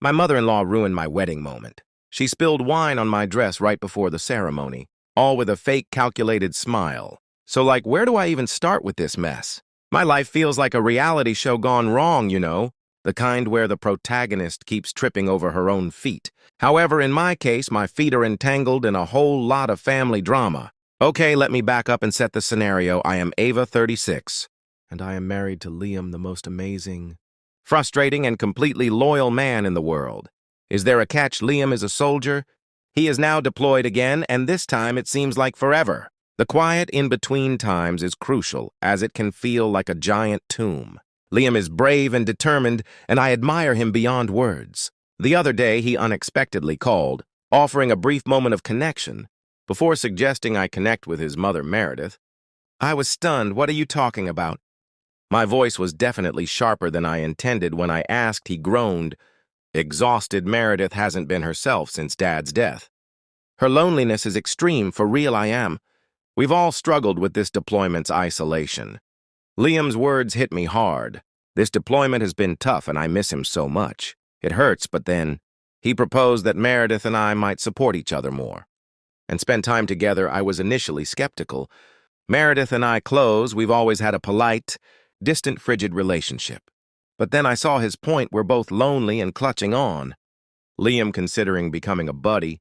My mother-in-law ruined my wedding moment. She spilled wine on my dress right before the ceremony, all with a fake calculated smile. So where do I even start with this mess? My life feels like a reality show gone wrong, you know, the kind where the protagonist keeps tripping over her own feet. However, in my case, my feet are entangled in a whole lot of family drama. Okay, let me back up and set the scenario. I am Ava, 36, and I am married to Liam, the most amazing, frustrating, and completely loyal man in the world. Is there a catch? Liam is a soldier. He is now deployed again, and this time it seems like forever. The quiet in-between times is crucial, as it can feel like a giant tomb. Liam is brave and determined, and I admire him beyond words. The other day, he unexpectedly called, offering a brief moment of connection, before suggesting I connect with his mother, Meredith. I was stunned. What are you talking about? My voice was definitely sharper than I intended. When I asked, he groaned. Exhausted, Meredith hasn't been herself since Dad's death. Her loneliness is extreme, for real I am. We've all struggled with this deployment's isolation. Liam's words hit me hard. This deployment has been tough and I miss him so much. It hurts, but then he proposed that Meredith and I might support each other more and spend time together. I was initially skeptical. Meredith and I close. We've always had a polite, distant, frigid relationship. But then I saw his point. We're both lonely and clutching on. Liam considering becoming a buddy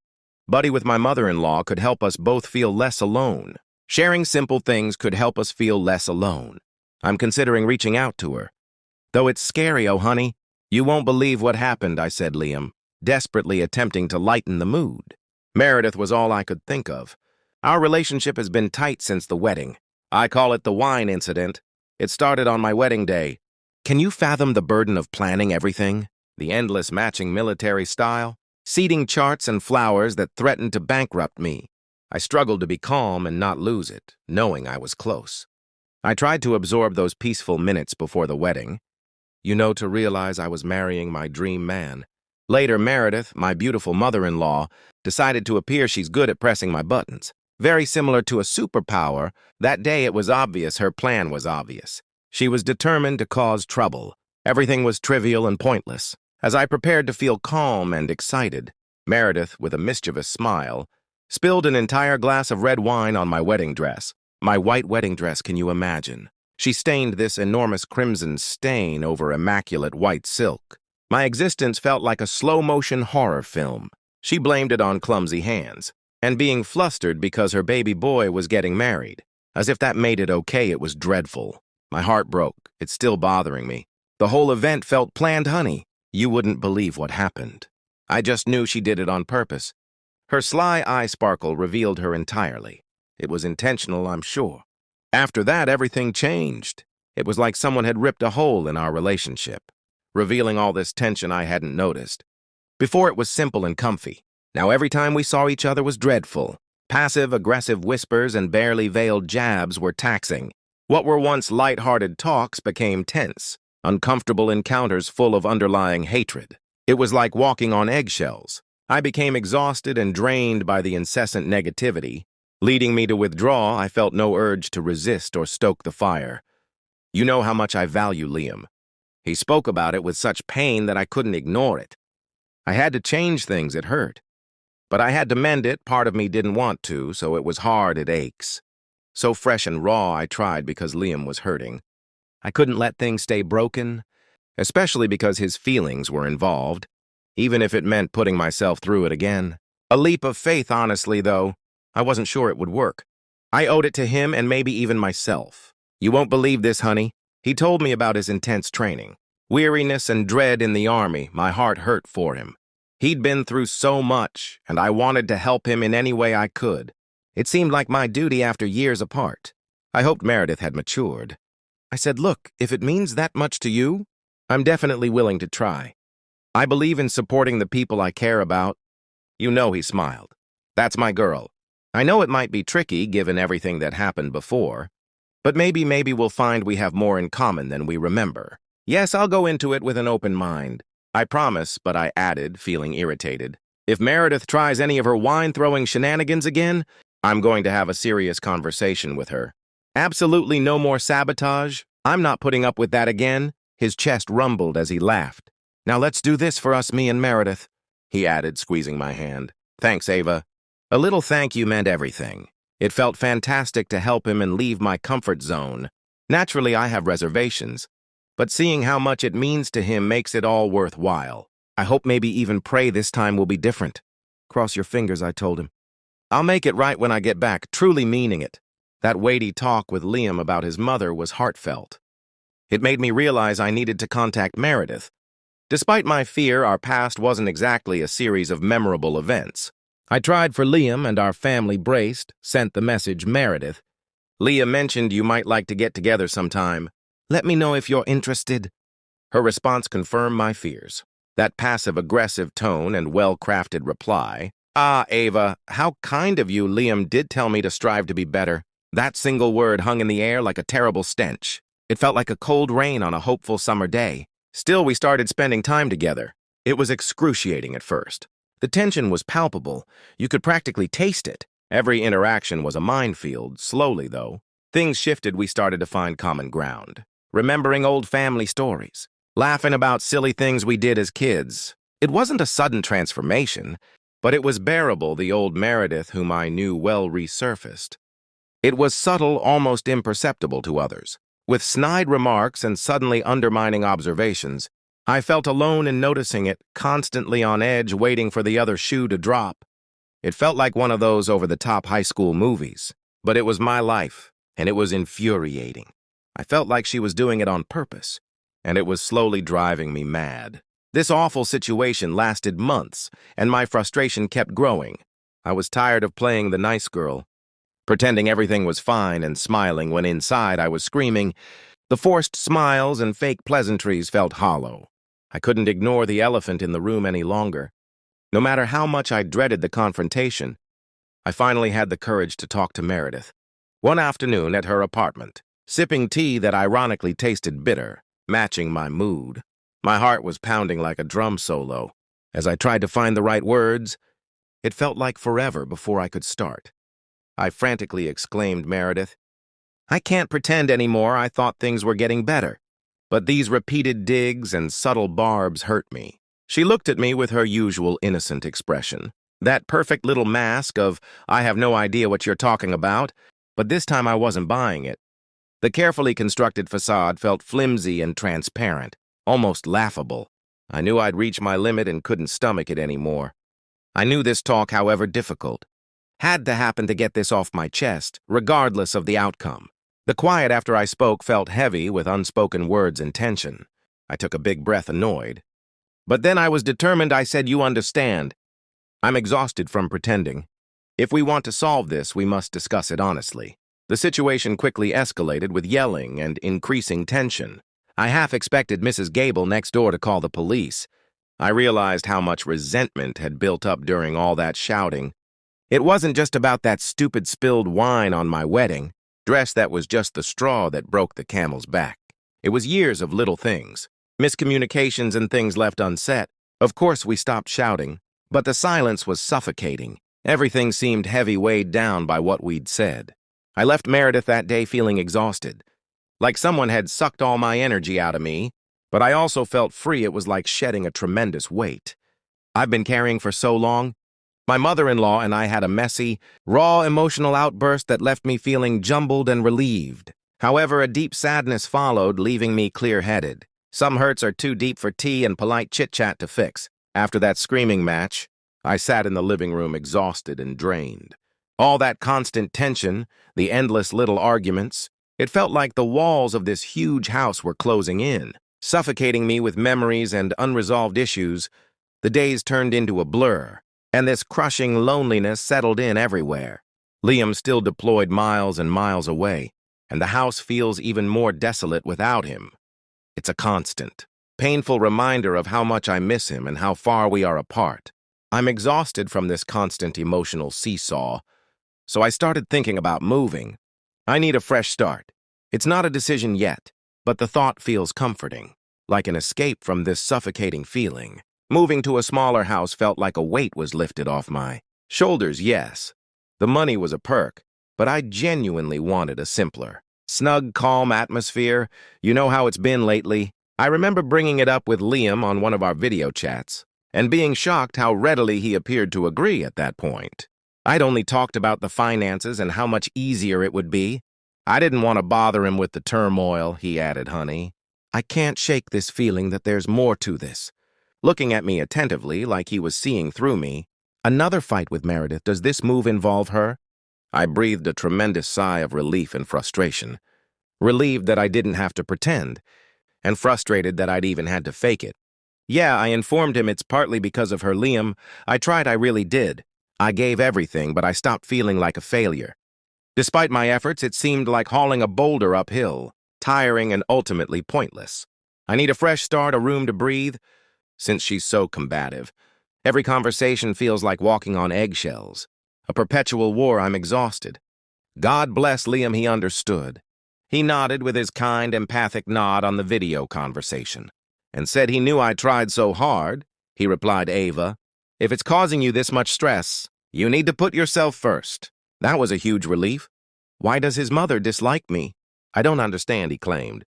with my mother-in-law could help us both feel less alone. Sharing simple things could help us feel less alone. I'm considering reaching out to her. Though it's scary, oh honey. You won't believe what happened, I said, Liam, desperately attempting to lighten the mood. Meredith was all I could think of. Our relationship has been tight since the wedding. I call it the wine incident. It started on my wedding day. Can you fathom the burden of planning everything? The endless matching military style? Seating charts and flowers that threatened to bankrupt me. I struggled to be calm and not lose it, knowing I was close. I tried to absorb those peaceful minutes before the wedding, to realize I was marrying my dream man. Later, Meredith, my beautiful mother-in-law, decided to appear she's good at pressing my buttons. Very similar to a superpower, that day it was obvious her plan was obvious. She was determined to cause trouble. Everything was trivial and pointless. As I prepared to feel calm and excited, Meredith, with a mischievous smile, spilled an entire glass of red wine on my wedding dress. My white wedding dress, can you imagine? She stained this enormous crimson stain over immaculate white silk. My existence felt like a slow-motion horror film. She blamed it on clumsy hands, and being flustered because her baby boy was getting married. As if that made it okay, it was dreadful. My heart broke. It's still bothering me. The whole event felt planned, honey. You wouldn't believe what happened. I just knew she did it on purpose. Her sly eye sparkle revealed her entirely. It was intentional, I'm sure. After that, everything changed. It was like someone had ripped a hole in our relationship, revealing all this tension I hadn't noticed. Before it was simple and comfy. Now every time we saw each other was dreadful. Passive-aggressive whispers and barely veiled jabs were taxing. What were once light-hearted talks became tense, uncomfortable encounters full of underlying hatred. It was like walking on eggshells. I became exhausted and drained by the incessant negativity. Leading me to withdraw, I felt no urge to resist or stoke the fire. You know how much I value Liam. He spoke about it with such pain that I couldn't ignore it. I had to change things, it hurt. But I had to mend it. Part of me didn't want to, so it was hard, it aches. So fresh and raw I tried because Liam was hurting. I couldn't let things stay broken, especially because his feelings were involved, even if it meant putting myself through it again. A leap of faith, honestly, though. I wasn't sure it would work. I owed it to him and maybe even myself. You won't believe this, honey. He told me about his intense training. Weariness and dread in the army. My heart hurt for him. He'd been through so much, and I wanted to help him in any way I could. It seemed like my duty after years apart. I hoped Meredith had matured. I said, look, if it means that much to you, I'm definitely willing to try. I believe in supporting the people I care about. You know, he smiled. That's my girl. I know it might be tricky given everything that happened before, but maybe we'll find we have more in common than we remember. Yes, I'll go into it with an open mind. I promise, but I added, feeling irritated. If Meredith tries any of her wine-throwing shenanigans again, I'm going to have a serious conversation with her. Absolutely no more sabotage. I'm not putting up with that again. His chest rumbled as he laughed. Now let's do this for us, me and Meredith, he added, squeezing my hand. Thanks, Ava. A little thank you meant everything. It felt fantastic to help him and leave my comfort zone. Naturally, I have reservations, but seeing how much it means to him makes it all worthwhile. I hope maybe even pray this time will be different. Cross your fingers, I told him. I'll make it right when I get back, truly meaning it. That weighty talk with Liam about his mother was heartfelt. It made me realize I needed to contact Meredith. Despite my fear, our past wasn't exactly a series of memorable events. I tried for Liam and our family braced, sent the message Meredith. Leah mentioned you might like to get together sometime. Let me know if you're interested. Her response confirmed my fears. That passive-aggressive tone and well-crafted reply. Ah, Ava, how kind of you. Liam did tell me to strive to be better. That single word hung in the air like a terrible stench. It felt like a cold rain on a hopeful summer day. Still, we started spending time together. It was excruciating at first. The tension was palpable. You could practically taste it. Every interaction was a minefield. Slowly, though, things shifted. We started to find common ground. Remembering old family stories. Laughing about silly things we did as kids. It wasn't a sudden transformation, but it was bearable. The old Meredith, whom I knew well, resurfaced. It was subtle, almost imperceptible to others. With snide remarks and suddenly undermining observations, I felt alone in noticing it, constantly on edge, waiting for the other shoe to drop. It felt like one of those over-the-top high school movies, but it was my life, and it was infuriating. I felt like she was doing it on purpose, and it was slowly driving me mad. This awful situation lasted months, and my frustration kept growing. I was tired of playing the nice girl, pretending everything was fine and smiling when inside I was screaming. The forced smiles and fake pleasantries felt hollow. I couldn't ignore the elephant in the room any longer. No matter how much I dreaded the confrontation, I finally had the courage to talk to Meredith. One afternoon at her apartment, sipping tea that ironically tasted bitter, matching my mood. My heart was pounding like a drum solo. As I tried to find the right words, it felt like forever before I could start. I frantically exclaimed, Meredith, I can't pretend anymore I thought things were getting better. But these repeated digs and subtle barbs hurt me. She looked at me with her usual innocent expression. That perfect little mask of, I have no idea what you're talking about, but this time I wasn't buying it. The carefully constructed facade felt flimsy and transparent, almost laughable. I knew I'd reached my limit and couldn't stomach it anymore. I knew this talk, however difficult, had to happen to get this off my chest, regardless of the outcome. The quiet after I spoke felt heavy with unspoken words and tension. I took a big breath, annoyed. But then I was determined. I said, you understand. I'm exhausted from pretending. If we want to solve this, we must discuss it honestly. The situation quickly escalated with yelling and increasing tension. I half expected Mrs. Gable next door to call the police. I realized how much resentment had built up during all that shouting. It wasn't just about that stupid spilled wine on my wedding dress that was just the straw that broke the camel's back. It was years of little things, miscommunications and things left unsaid. Of course, we stopped shouting, but the silence was suffocating. Everything seemed heavy, weighed down by what we'd said. I left Meredith that day feeling exhausted, like someone had sucked all my energy out of me, but I also felt free. It was like shedding a tremendous weight I've been carrying for so long. My mother-in-law and I had a messy, raw emotional outburst that left me feeling jumbled and relieved. However, a deep sadness followed, leaving me clear-headed. Some hurts are too deep for tea and polite chit-chat to fix. After that screaming match, I sat in the living room exhausted and drained. All that constant tension, the endless little arguments, it felt like the walls of this huge house were closing in, suffocating me with memories and unresolved issues. The days turned into a blur, and this crushing loneliness settled in everywhere. Liam still deployed miles and miles away, and the house feels even more desolate without him. It's a constant, painful reminder of how much I miss him and how far we are apart. I'm exhausted from this constant emotional seesaw, so I started thinking about moving. I need a fresh start. It's not a decision yet, but the thought feels comforting, like an escape from this suffocating feeling. Moving to a smaller house felt like a weight was lifted off my shoulders, yes. The money was a perk, but I genuinely wanted a simpler, snug, calm atmosphere. You know how it's been lately. I remember bringing it up with Liam on one of our video chats, and being shocked how readily he appeared to agree at that point. I'd only talked about the finances and how much easier it would be. I didn't want to bother him with the turmoil, he added, honey. I can't shake this feeling that there's more to this. Looking at me attentively, like he was seeing through me. Another fight with Meredith. Does this move involve her? I breathed a tremendous sigh of relief and frustration. Relieved that I didn't have to pretend, and frustrated that I'd even had to fake it. Yeah, I informed him it's partly because of her, Liam. I really did. I gave everything, but I stopped feeling like a failure. Despite my efforts, it seemed like hauling a boulder uphill, tiring and ultimately pointless. I need a fresh start, a room to breathe, since she's so combative. Every conversation feels like walking on eggshells. A perpetual war. I'm exhausted. God bless Liam, he understood. He nodded with his kind, empathic nod on the video conversation, and said he knew I tried so hard. He replied, Ava, if it's causing you this much stress, you need to put yourself first. That was a huge relief. Why does his mother dislike me? I don't understand, he claimed,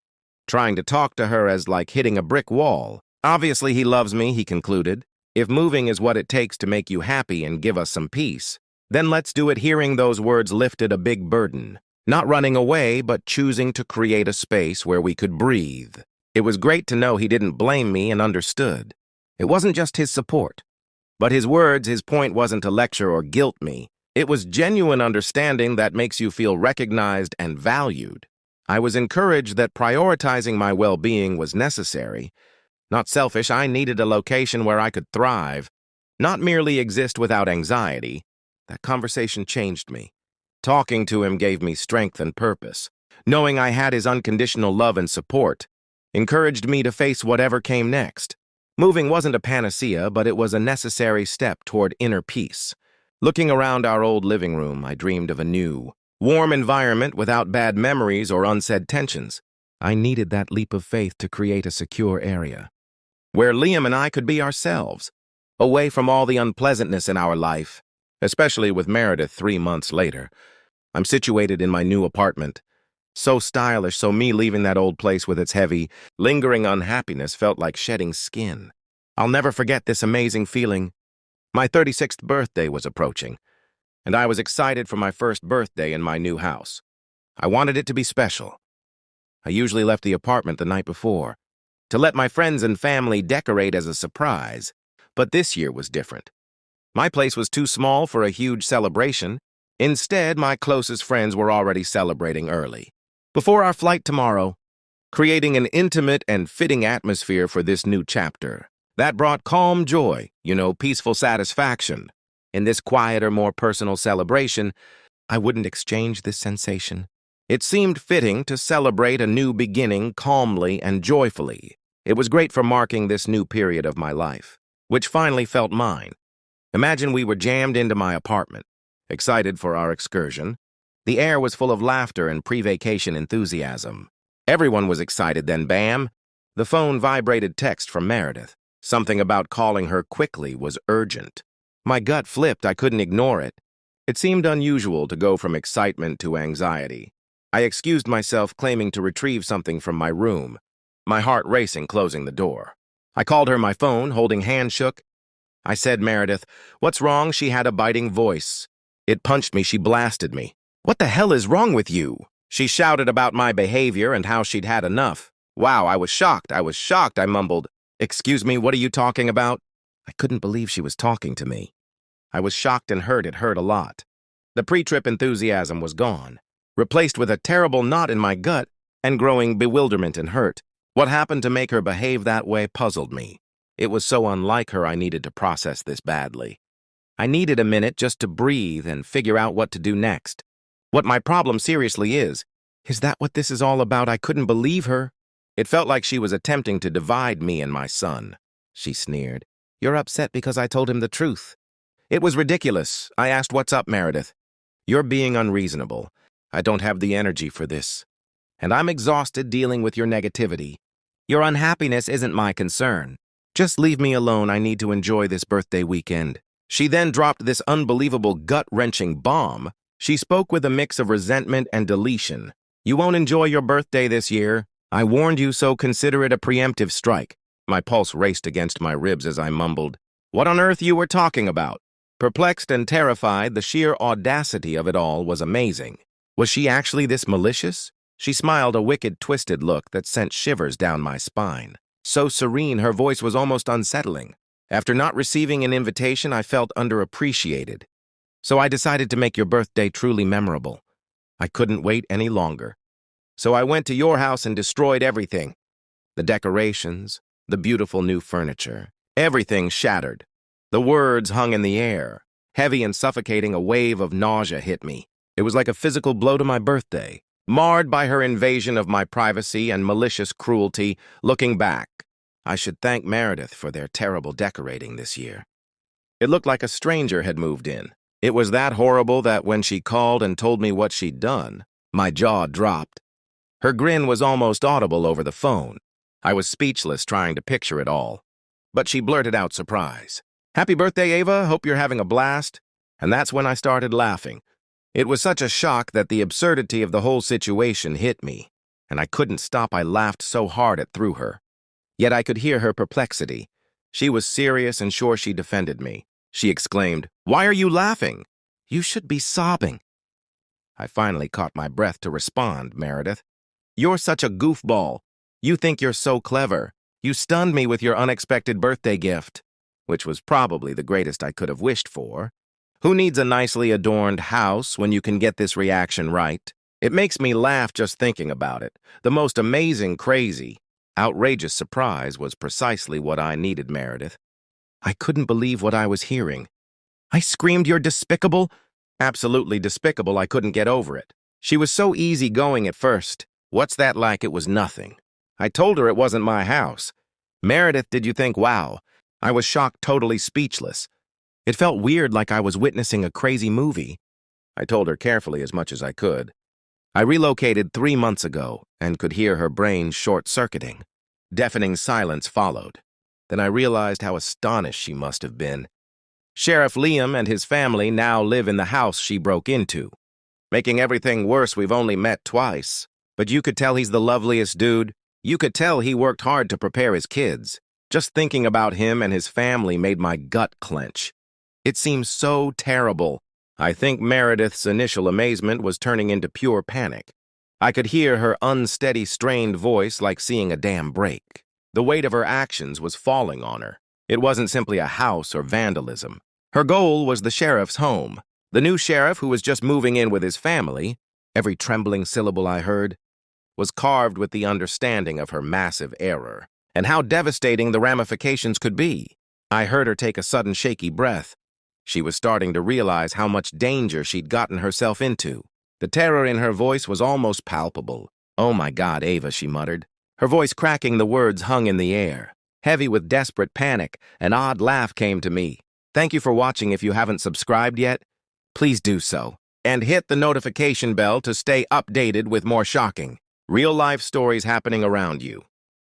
trying to talk to her as like hitting a brick wall. Obviously he loves me, he concluded. If moving is what it takes to make you happy and give us some peace, then let's do it. Hearing those words lifted a big burden. Not running away, but choosing to create a space where we could breathe. It was great to know he didn't blame me and understood. It wasn't just his support, but his words. His point wasn't to lecture or guilt me. It was genuine understanding that makes you feel recognized and valued. I was encouraged that prioritizing my well-being was necessary. Not selfish. I needed a location where I could thrive, not merely exist without anxiety. That conversation changed me. Talking to him gave me strength and purpose. Knowing I had his unconditional love and support encouraged me to face whatever came next. Moving wasn't a panacea, but it was a necessary step toward inner peace. Looking around our old living room, I dreamed of a new, warm environment without bad memories or unsaid tensions. I needed that leap of faith to create a secure area, where Liam and I could be ourselves, away from all the unpleasantness in our life, especially with Meredith 3 months later. I'm situated in my new apartment. So stylish, so me leaving that old place with its heavy, lingering unhappiness felt like shedding skin. I'll never forget this amazing feeling. My 36th birthday was approaching, and I was excited for my first birthday in my new house. I wanted it to be special. I usually left the apartment the night before, to let my friends and family decorate as a surprise, but this year was different. My place was too small for a huge celebration. Instead, my closest friends were already celebrating early, before our flight tomorrow, creating an intimate and fitting atmosphere for this new chapter. That brought calm joy, peaceful satisfaction. In this quieter, more personal celebration, I wouldn't exchange this sensation. It seemed fitting to celebrate a new beginning calmly and joyfully. It was great for marking this new period of my life, which finally felt mine. Imagine we were jammed into my apartment, excited for our excursion. The air was full of laughter and pre-vacation enthusiasm. Everyone was excited, then bam! The phone vibrated. Text from Meredith. Something about calling her quickly was urgent. My gut flipped. I couldn't ignore it. It seemed unusual to go from excitement to anxiety. I excused myself, claiming to retrieve something from my room, my heart racing, closing the door. I called her my phone, holding hand shook. I said, Meredith, what's wrong? She had a biting voice. It punched me. She blasted me. What the hell is wrong with you? She shouted about my behavior and how she'd had enough. Wow, I was shocked, I mumbled. Excuse me, what are you talking about? I couldn't believe she was talking to me. I was shocked and hurt. It hurt a lot. The pre-trip enthusiasm was gone, replaced with a terrible knot in my gut and growing bewilderment and hurt. What happened to make her behave that way puzzled me. It was so unlike her. I needed to process this badly. I needed a minute just to breathe and figure out what to do next. What my problem seriously is that what this is all about? I couldn't believe her. It felt like she was attempting to divide me and my son. She sneered. You're upset because I told him the truth. It was ridiculous. I asked, what's up, Meredith? You're being unreasonable. I don't have the energy for this. And I'm exhausted dealing with your negativity. Your unhappiness isn't my concern. Just leave me alone. I need to enjoy this birthday weekend. She then dropped this unbelievable gut-wrenching bomb. She spoke with a mix of resentment and deletion. You won't enjoy your birthday this year. I warned you, so consider it a preemptive strike. My pulse raced against my ribs as I mumbled, "What on earth you were talking about?" Perplexed and terrified, the sheer audacity of it all was amazing. Was she actually this malicious? She smiled a wicked, twisted look that sent shivers down my spine. So serene, her voice was almost unsettling. After not receiving an invitation, I felt underappreciated. So I decided to make your birthday truly memorable. I couldn't wait any longer. So I went to your house and destroyed everything. The decorations, the beautiful new furniture, everything shattered. The words hung in the air. Heavy and suffocating, a wave of nausea hit me. It was like a physical blow to my birthday. Marred by her invasion of my privacy and malicious cruelty, looking back, I should thank Meredith for their terrible decorating this year. It looked like a stranger had moved in. It was that horrible that when she called and told me what she'd done, my jaw dropped. Her grin was almost audible over the phone. I was speechless, trying to picture it all. But she blurted out surprise. "Happy birthday, Ava. Hope you're having a blast." And that's when I started laughing. It was such a shock that the absurdity of the whole situation hit me, and I couldn't stop. I laughed so hard it threw her. Yet I could hear her perplexity. She was serious and sure she defended me. She exclaimed, "Why are you laughing? You should be sobbing." I finally caught my breath to respond, "Meredith, you're such a goofball. You think you're so clever. You stunned me with your unexpected birthday gift," which was probably the greatest I could have wished for. Who needs a nicely adorned house when you can get this reaction right? It makes me laugh just thinking about it. The most amazing, crazy, outrageous surprise was precisely what I needed, Meredith. I couldn't believe what I was hearing. I screamed, "You're despicable." Absolutely despicable. I couldn't get over it. She was so easygoing at first. What's that like? It was nothing. I told her it wasn't my house. "Meredith, did you think?" Wow. I was shocked, totally speechless. It felt weird, like I was witnessing a crazy movie. I told her carefully, as much as I could. I relocated 3 months ago and could hear her brain short-circuiting. Deafening silence followed. Then I realized how astonished she must have been. Sheriff Liam and his family now live in the house she broke into. Making everything worse, we've only met twice. But you could tell he's the loveliest dude. You could tell he worked hard to prepare his kids. Just thinking about him and his family made my gut clench. It seems so terrible. I think Meredith's initial amazement was turning into pure panic. I could hear her unsteady, strained voice like seeing a dam break. The weight of her actions was falling on her. It wasn't simply a house or vandalism. Her goal was the sheriff's home. The new sheriff who was just moving in with his family, every trembling syllable I heard, was carved with the understanding of her massive error and how devastating the ramifications could be. I heard her take a sudden shaky breath. She was starting to realize how much danger she'd gotten herself into. The terror in her voice was almost palpable. "Oh my God, Ava," she muttered. Her voice cracking, the words hung in the air. Heavy with desperate panic, an odd laugh came to me. Thank you for watching. If you haven't subscribed yet, please do so. And hit the notification bell to stay updated with more shocking, real-life stories happening around you.